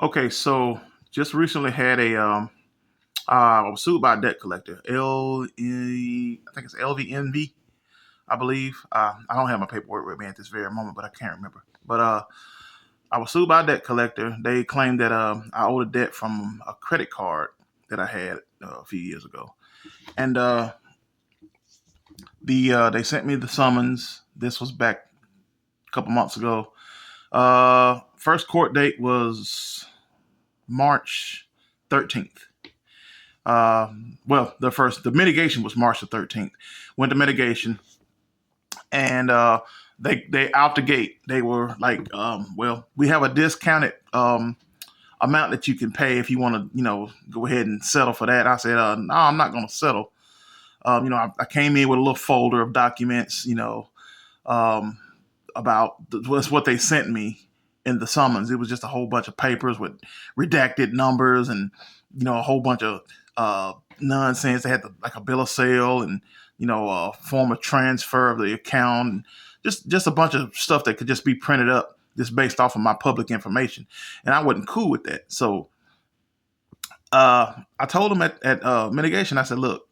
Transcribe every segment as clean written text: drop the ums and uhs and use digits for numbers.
Okay, so just recently had I was sued by a debt collector, I think it's LVNV, I believe. I don't have my paperwork with me at this very moment, but I can't remember. But I was sued by a debt collector. They claimed that I owed a debt from a credit card that I had a few years ago, and they sent me the summons. This was back a couple months ago. First court date was March 13th. The mitigation was March the 13th. Went to mitigation, and they out the gate. They were like, we have a discounted amount that you can pay if you want to, go ahead and settle for that. I said, no, I'm not going to settle. I came in with a little folder of documents, um, what's what they sent me in the summons. It was just a whole bunch of papers with redacted numbers and a whole bunch of nonsense. They had like a bill of sale and a form of transfer of the account, and just a bunch of stuff that could just be printed up just based off of my public information, and I wasn't cool with that. So I told them at mitigation, I said, look,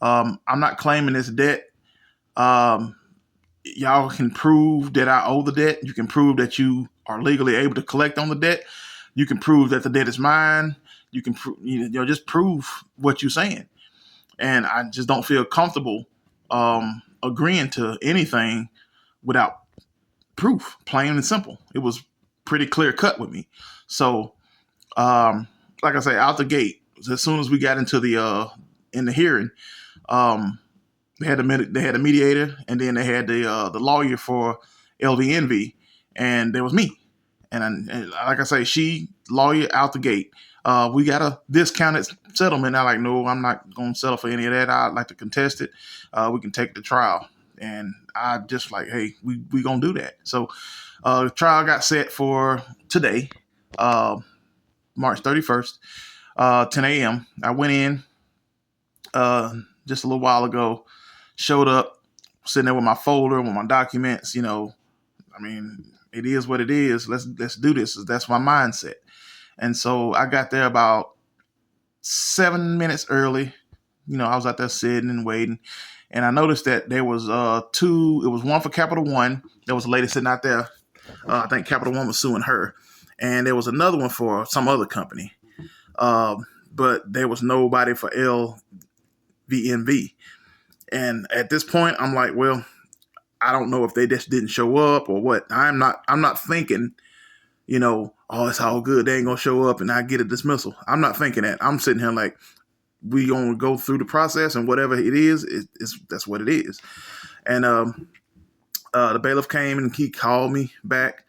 I'm not claiming this debt. Um, y'all can prove that I owe the debt. You can prove that you are legally able to collect on the debt. You can prove that the debt is mine. You can just prove what you're saying. And I just don't feel comfortable agreeing to anything without proof, plain and simple. It was pretty clear cut with me. So, like I say, out the gate, as soon as we got into in the hearing, um, they had a mediator, and then they had the lawyer for LVNV, and there was me. And like I say, she lawyer out the gate. We got a discounted settlement. I like, no, I'm not going to settle for any of that. I'd like to contest it. We can take it to trial. And I just like, hey, we gonna do that. So the trial got set for today, uh, March 31st, 10 a.m. I went in just a little while ago, showed up, sitting there with my folder, with my documents. I mean, it is what it is. Let's do this. That's my mindset. And so I got there about 7 minutes early. I was out there sitting and waiting, and I noticed that there was two. It was one for Capital One. There was a lady sitting out there. I think Capital One was suing her, and there was another one for some other company. But there was nobody for LVNV. And at this point, I'm like, well, I don't know if they just didn't show up or what. I'm not thinking, oh, it's all good. They ain't gonna show up and I get a dismissal. I'm not thinking that. I'm sitting here like, we gonna go through the process, and whatever it is, that's what it is. And the bailiff came and he called me back.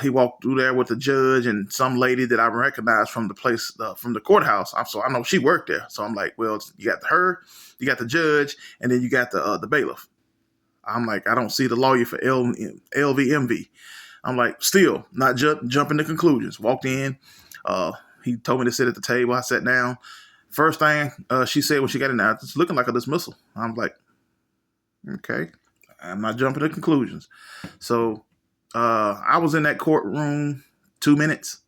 He walked through there with the judge and some lady that I recognized from the place, from the courthouse. So I know she worked there. So I'm like, well, you got her, you got the judge, and then you got the bailiff. I'm like, I don't see the lawyer for LVMV. I'm like, still not jumping to conclusions. Walked in. He told me to sit at the table. I sat down. First thing she said when she got in there, it's looking like a dismissal. I'm like, okay, I'm not jumping to conclusions. So I was in that courtroom 2 minutes,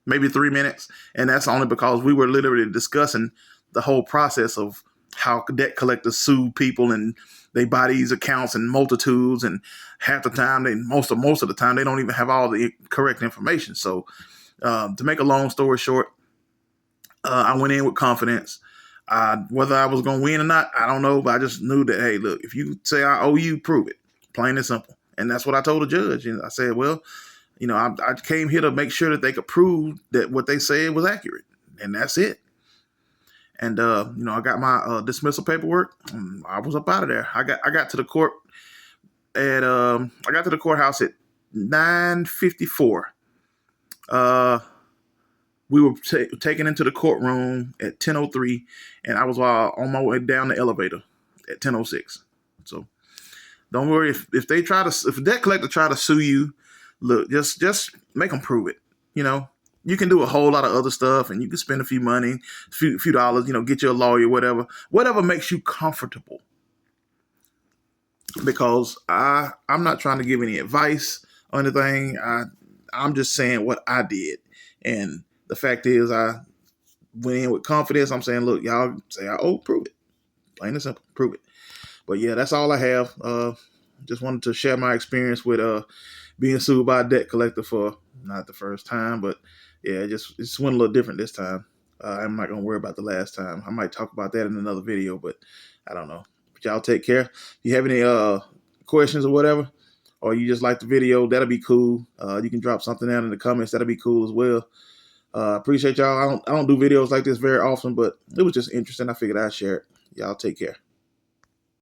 maybe 3 minutes, and that's only because we were literally discussing the whole process of how debt collectors sue people, and they buy these accounts in multitudes, and half the time most of the time they don't even have all the correct information. So to make a long story short, I went in with confidence. Whether I was going to win or not, I don't know, but I just knew that, hey, look, if you say I owe you, prove it, plain and simple. And that's what I told the judge. And I said, well, I came here to make sure that they could prove that what they said was accurate, and that's it. And I got my dismissal paperwork. And I was up out of there. I got to the court I got to the courthouse at 9:54. We were taken into the courtroom at 10:03, and I was on my way down the elevator at 10:06. So don't worry if a debt collector try to sue you. Look, just make them prove it. You can do a whole lot of other stuff, and you can spend a few money, few dollars. Get you a lawyer, whatever makes you comfortable. Because I'm not trying to give any advice or anything. I'm just saying what I did. And the fact is, I went in with confidence. I'm saying, look, y'all say, oh, prove it. Plain and simple, prove it. But yeah, that's all I have. Just wanted to share my experience with being sued by a debt collector for not the first time, but yeah, it just went a little different this time. I'm not gonna worry about the last time. I might talk about that in another video, but I don't know. But y'all take care. If you have any questions or whatever, or you just like the video, that'll be cool. You can drop something down in the comments. That'll be cool as well. Appreciate y'all. I don't do videos like this very often, but it was just interesting. I figured I'd share it. Y'all take care.